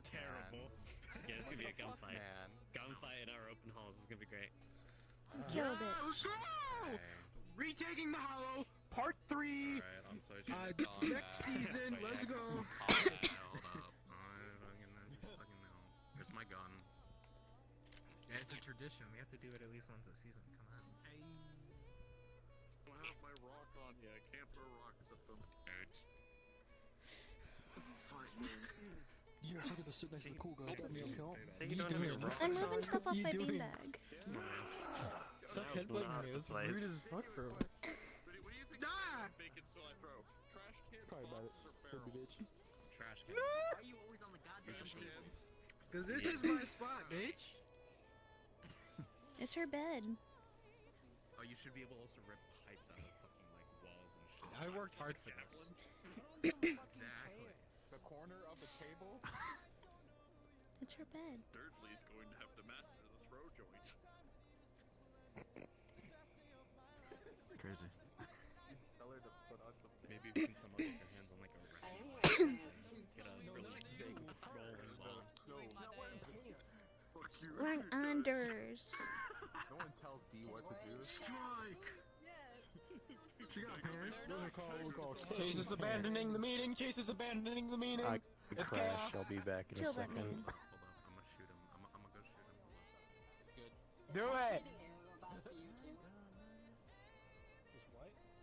Terrible. Yeah, it's gonna be a gunfight. Man. Gunfight in our open halls is gonna be great. Killed it. Let's go! Okay. Retaking the Hollow, Part 3. Alright, I'm switching to Next combat. season. Let's go. Combat, hold up. Fucking no. Where's my gun? Yeah, it's a tradition. We have to do it at least once a season. Come on. I have my rock on you. I can't throw rocks at them. Yes, I get to sit next to the cool guy. Got me up here. Say you don't have your rock I'm on. moving stuff off You my doing? beanbag. Stop That was headbutting not me. the That's place. rude as fuck, bro. What do you think Ah! bacon still I throw? Trash cans, Probably about it. boxes, or Could be barrels? bitch. Trash can. Why are you always on the goddamn Trash table? cans. Cause this is my spot, bitch. It's her bed. Oh, you should be able to also rip pipes out of fucking like walls and shit. I worked hard for this. Exactly. The corner of the table? It's her bed. Thirdly's going to have to master the throw joint. Crazy. Tell her to put us the Maybe we can somehow get your hands on like a wrecking ball. Get a really big rolling ball. Wearing unders. No one tells D what to do. Strike. She got pants. Those are called Chase is abandoning the meeting. Chase is abandoning the meeting. It's chaos. I'll be back in Kill a that second. man. Hold up, I'm gonna shoot him. I'm gonna go shoot him. Do it.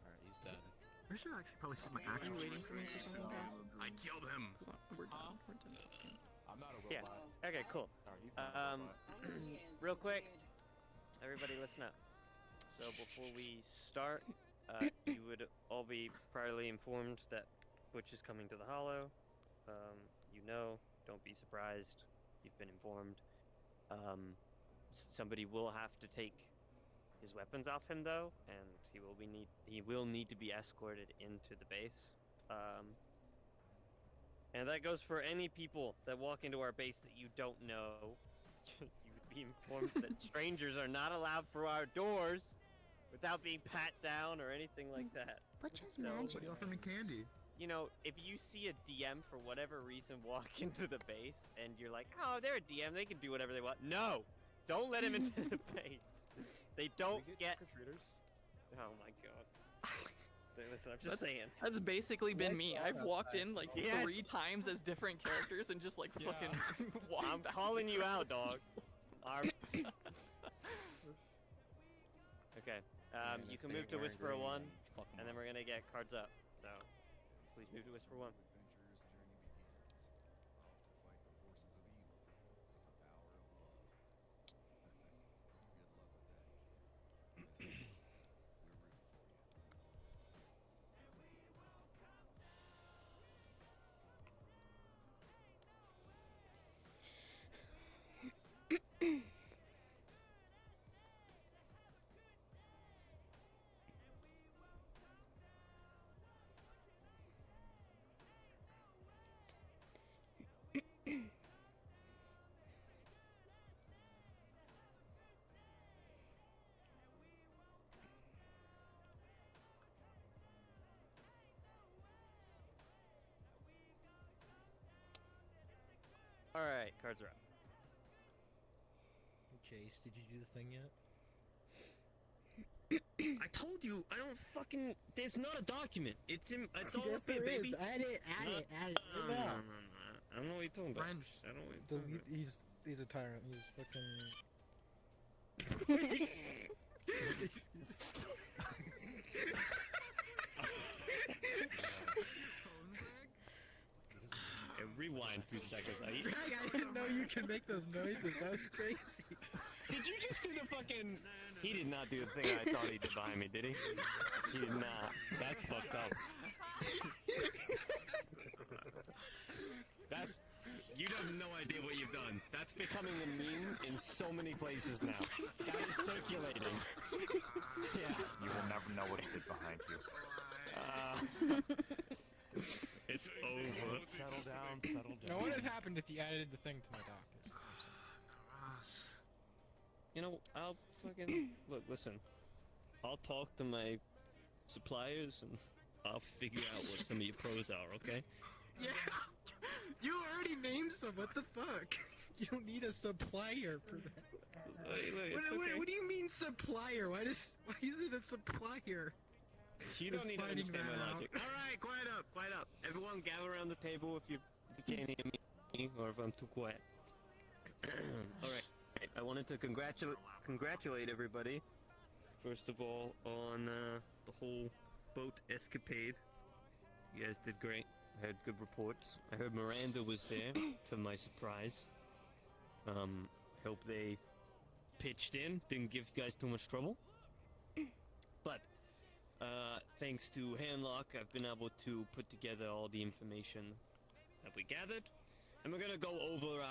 Alright, he's dead. I should actually probably set my action. waiting for me for something, guys? I killed him! We're done. We're done. I'm not a Yeah. robot. Okay, cool. No, he's not a robot. Real quick, everybody listen up. So before we start, you would all be priorly informed that Butch is coming to the Hollow. You know, don't be surprised. You've been informed. Somebody will have to take his weapons off him though, and he will need to be escorted into the base. And that goes for any people that walk into our base that you don't know. You would be informed that strangers are not allowed through our doors without being pat down or anything like that. Butch has So- magic. Somebody offer me candy. You know, if you see a DM for whatever reason walk into the base and you're like, oh, they're a DM, they can do whatever they want. No! Don't let him into the base. They don't get... Oh my god. Listen, I'm just saying. That's basically been me. I've walked in like Yes. 3 times as different characters and just like fucking walked I'm past calling you people. out, dog. Okay, you can move to Whisper 1, and then we're gonna get cards up. So, please move to Whisper 1. Alright, cards are up. Chase, did you do the thing yet? I told you, I don't fucking. There's not a document. It's all Yes, up there, there is. baby. Add it. Add it. Add it. No, no, no, no, no. I don't know what you're talking about. French. I don't know what you're talking about. He's a tyrant. He's fucking. Rewind 2 seconds. I didn't know you can make those noises. That was crazy. Did you just do the fucking? He did not do the thing I thought he did behind me, did he? He did not. That's fucked up. That's. You have no idea what you've done. That's becoming a meme in so many places now. That is circulating. Yeah. You will never know what he did behind you. It's over. Settle down, settle down. Now, what had happened if you added the thing to my dock? You know, I'll fucking look. Listen, I'll talk to my suppliers and I'll figure out what some of your pros are. Okay? Yeah. You already named awesome. What the fuck? You don't need a supplier for that. What do you mean supplier? Why is it a supplier? You don't It's need to finding understand that my out. logic. Alright, quiet up. Everyone gather around the table if you can't hear me or if I'm too quiet. Alright, I wanted to congratulate everybody, first of all, on the whole boat escapade. You guys did great. I heard good reports. I heard Miranda was there, to my surprise. Hope they pitched in, didn't give you guys too much trouble. But, thanks to Handlock, I've been able to put together all the information that we gathered. And we're gonna go over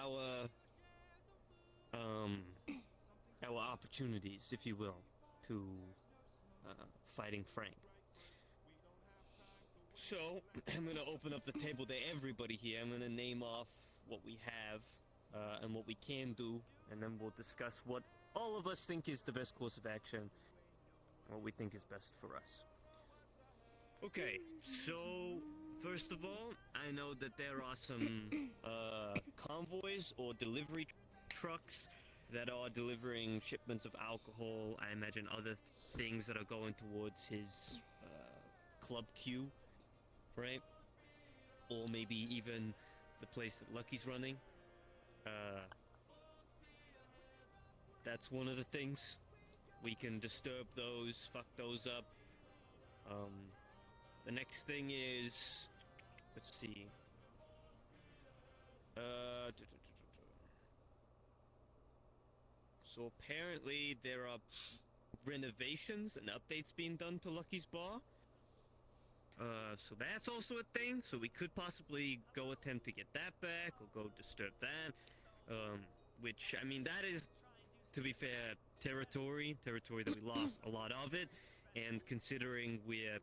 our opportunities, if you will, to fighting Frank. So, I'm gonna open up the table to everybody here. I'm gonna name off what we have, and what we can do, and then we'll discuss what all of us think is the best course of action, and what we think is best for us. Okay, so, first of all, I know that there are some, convoys or delivery trucks that are delivering shipments of alcohol, I imagine other things that are going towards his, Club Q, right? Or maybe even the place that Lucky's running. That's one of the things. We can disturb those, fuck those up. The next thing is, let's see. So apparently there are renovations and updates being done to Lucky's Bar. So that's also a thing, so we could possibly go attempt to get that back, or go disturb that. Which, I mean, that is, to be fair, territory that we lost a lot of it, and considering we're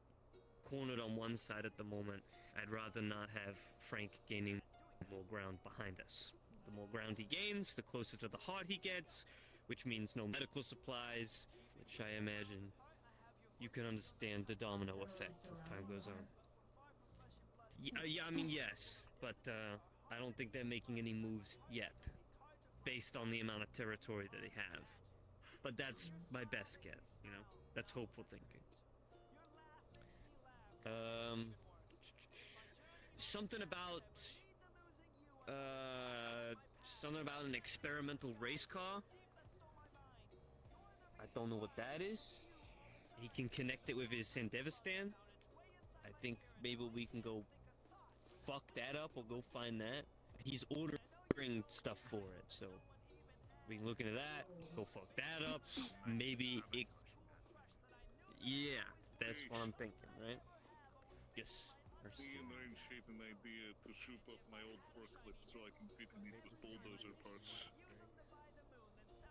cornered on one side at the moment, I'd rather not have Frank gaining more ground behind us. The more ground he gains, the closer to the heart he gets, which means no medical supplies, which I imagine you can understand the domino effect as time goes on. Yeah, I mean, yes, but I don't think they're making any moves yet, based on the amount of territory that they have. But that's my best guess, you know? That's hopeful thinking. Something about an experimental race car. I don't know what that is. He can connect it with his Sandevistan. I think maybe we can go fuck that up or go find that. He's ordering stuff for it, so we can look into that, go fuck that up. Maybe it... Yeah, that's what I'm thinking, right? Yes. Me and Rain shape an idea to soup up my old forklift so I can fit in it with bulldozer parts.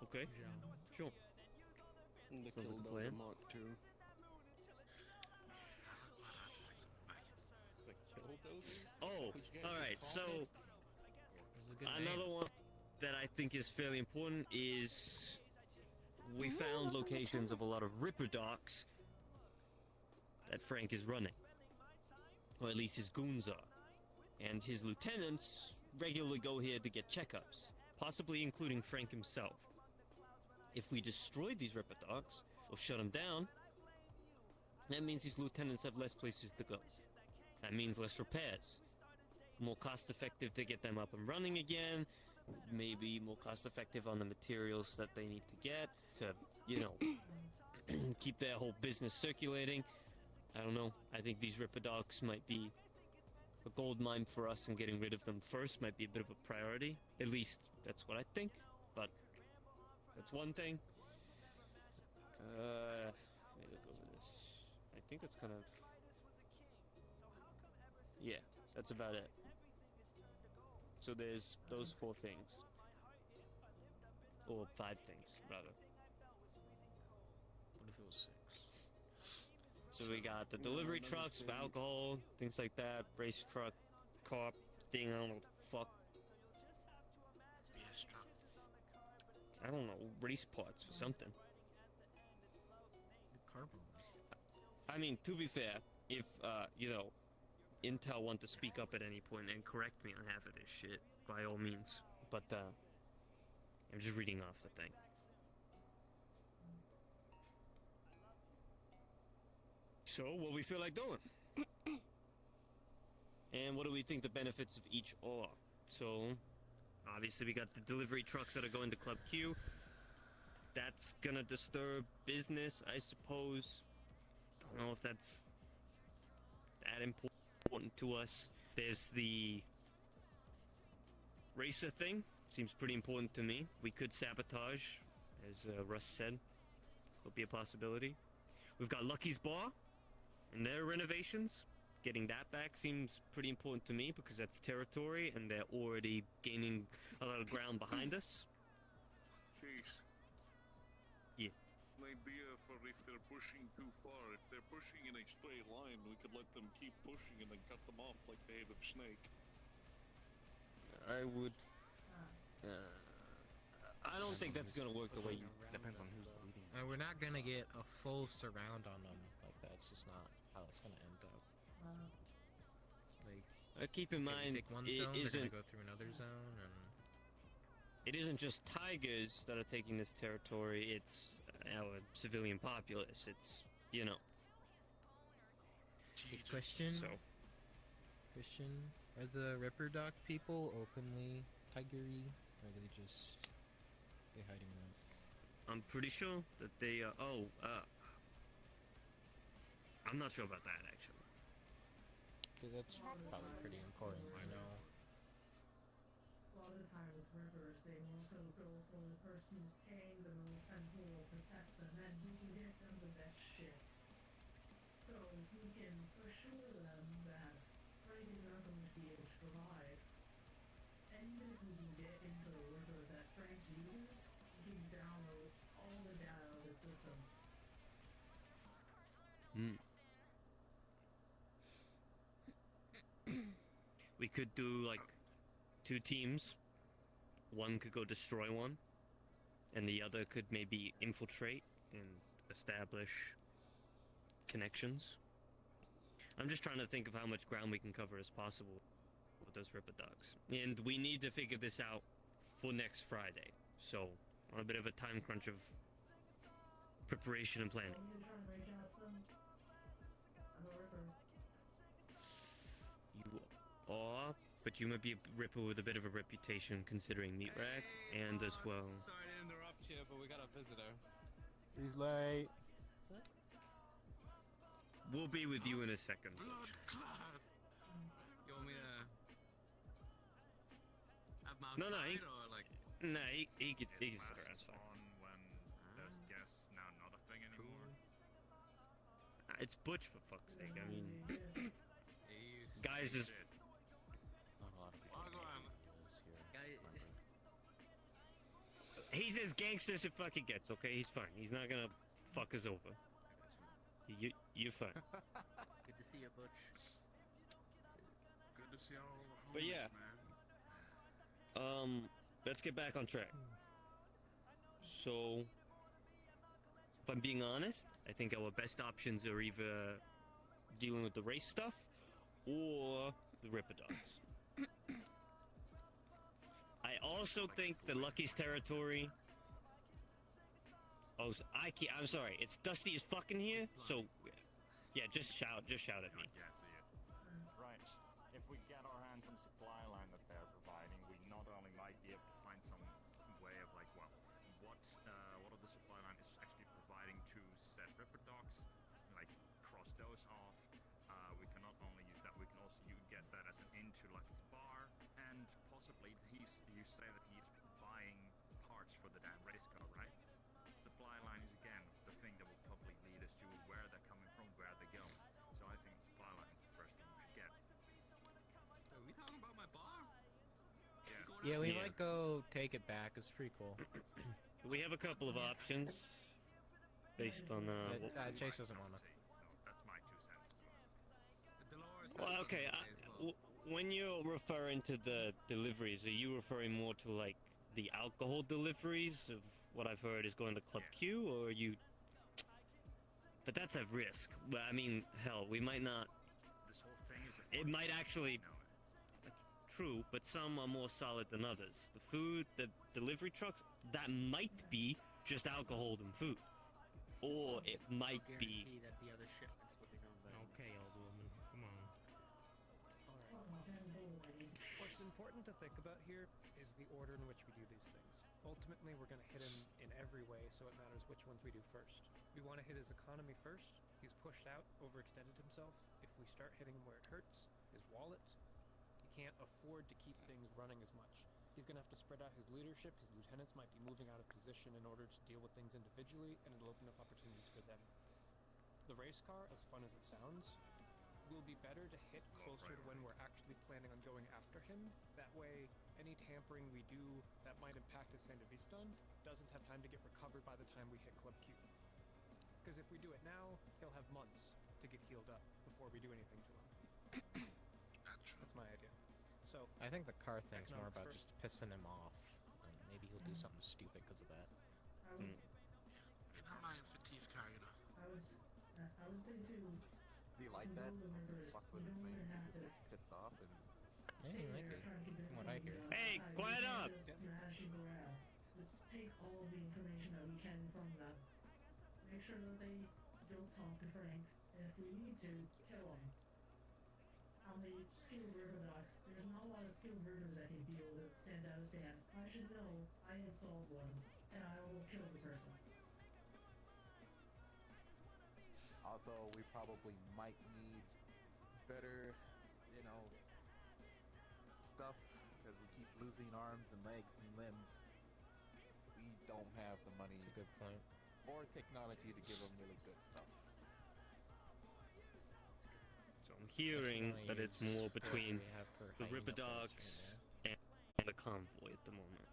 Okay, sure. The Sounds like a Killdozer plan. Mark II. The Killdozers? Oh, alright, so There's a good another name. one that I think is fairly important is we found locations of a lot of Ripper docks that Frank is running. Or at least his goons are. And his lieutenants regularly go here to get checkups, possibly including Frank himself. If we destroy these Ripper docks, or shut them down, that means these lieutenants have less places to go. That means less repairs. More cost effective to get them up and running again, maybe more cost effective on the materials that they need to get to, you know, keep their whole business circulating. I don't know. I think these Ripper docks might be a gold mine for us, and getting rid of them first might be a bit of a priority. At least that's what I think, but that's one thing. Let me look over this. I think that's kind of... Yeah, that's about it. So there's those 4 things. Or 5 things, rather. What if it was 6? So we got the delivery trucks of alcohol, things like that, race truck, car thing, I don't know what the fuck. BS truck. I don't know, race parts for something. Carbon. I mean, to be fair, if, you know, Intel want to speak up at any point and correct me on half of this shit, by all means. But I'm just reading off the thing. So, what we feel like doing? And what do we think the benefits of each are? So, obviously we got the delivery trucks that are going to Club Q. That's gonna disturb business, I suppose. I don't know if that's that important to us. There's the racer thing. Seems pretty important to me. We could sabotage, as Russ said. Could be a possibility. We've got Lucky's Bar and their renovations. Getting that back seems pretty important to me because that's territory and they're already gaining a lot of ground behind us. Jeez. Yeah. An idea for if they're pushing too far. If they're pushing in a straight line, we could let them keep pushing and then cut them off like the head of Snake. I would. I don't think that's gonna work the way you. Depends on who's leading. We're not gonna get a full surround on them like that. It's just not how it's gonna end up. Like, Keep in okay, we mind, pick one it zone, they're gonna isn't. go through another zone, and It isn't just tigers that are taking this territory. It's our civilian populace. It's Hey, question. So Question: are the Ripper Doc people openly tigery, or are they just hiding that? I'm pretty sure that they. I'm not sure about that actually. Okay, that's probably pretty important. I know. A lot of the time with rivers, they also go for the person who's paying the most and who will protect them and who can get them the best shit. So if we can assure them that Frank is not going to be able to provide, and even if we can get into the river that Frank uses, we can download all the data of the system. We could do like 2 teams. One could go destroy one, and the other could maybe infiltrate and establish connections. I'm just trying to think of how much ground we can cover as possible with those Ripper Dogs. And we need to figure this out for next Friday. So, on a bit of a time crunch of preparation and planning. I'm gonna try and reach out to them. I'm a ripper. You are, but you might be a Ripper with a bit of a reputation considering Meat Rack, and as well. Sorry to interrupt you, but we got a visitor. He's late. We'll be with you in a second. Blood clot. You want me to have him outside No, or like? Nah, he can sit around, it's fine. When there's guests now not a thing anymore. It's Butch for fuck's sake. I mean, Yes. guys is Not a lot of people Wagwan. is here. he's as gangster as it fucking gets. Okay, he's fine. He's not gonna fuck us over. You're fine. Good to see you, Butch. Good to see all the But yeah. man. Let's get back on track. So, if I'm being honest, I think our best options are either dealing with the race stuff or the Ripper Dogs. I also think the Lucky's territory. Oh, I'm sorry. It's Dusty is fucking here. So, yeah, just shout at me. Right. If we get our hands on the supply line that they're providing, we not only might be able to find some way of like, well, what of the supply line is actually providing to said Ripper Dogs, like cross those off. We can not only use that, we can also get that as an into Lucky's Bar, and possibly you say that he's buying parts for the damn race car, right? Supply line is again the thing that will probably lead us to where they're coming from, where they're going. So I think supply line is the first thing we should get. Are we talking about my bar? Yeah, we Yeah. might go take it back. It's pretty cool. We have a couple of options based on But, Chase doesn't want to. No, that's my 2 cents. Dolores Well, has okay. something to say as well. When you're referring to the deliveries, are you referring more to like the alcohol deliveries of what I've heard is going to Club Q, or are you? But that's a risk. Well, I mean, hell, we might not. This whole thing is a it might actually true, but some are more solid than others. The food, the delivery trucks, that might be just alcohol and food, or it might be. Guarantee that the other shipments will be done better. Okay, old woman, come on. What's important to think about here is the order in which we do these things. Ultimately, we're going to hit him in every way, so it matters which ones we do first. We want to hit his economy first. He's pushed out, overextended himself. If we start hitting him where it hurts, his wallet, he can't afford to keep things running as much. He's going to have to spread out his leadership. His lieutenants might be moving out of position in order to deal with things individually, and it'll open up opportunities for them. The race car, as fun as it sounds, will be better to hit closer to when we're actually planning on going after him. That way, any tampering we do that might impact his Sandevistan doesn't have time to get recovered by the time we hit Club Q. Because if we do it now, he'll have months to get healed up before we do anything to him. That's my idea. So I think the car thing's more economics about first. just pissing him off, and maybe he'll do something stupid because of that. I'm not in for Tief's car, you know. I would say too. Do you like that? Fuck with his man. He gets pissed off and. Yeah, he might be. From what I hear. Hey, quiet up! Smashing around. Just take all the information that we can from them. Make sure that they don't talk to Frank. And if we need to, kill him. On the skilled river docks, there's not a lot of skilled rivers that can be able to send out a stand. I should know. I installed one, and I almost killed the person. Also, we probably might need better, stuff because we keep losing arms and legs and limbs. We don't have the money. That's a good point. Or technology to give them really good stuff. So I'm hearing Definitely that it's use more what between we have for the hyena Ripper footage Dogs right and the convoy at the moment.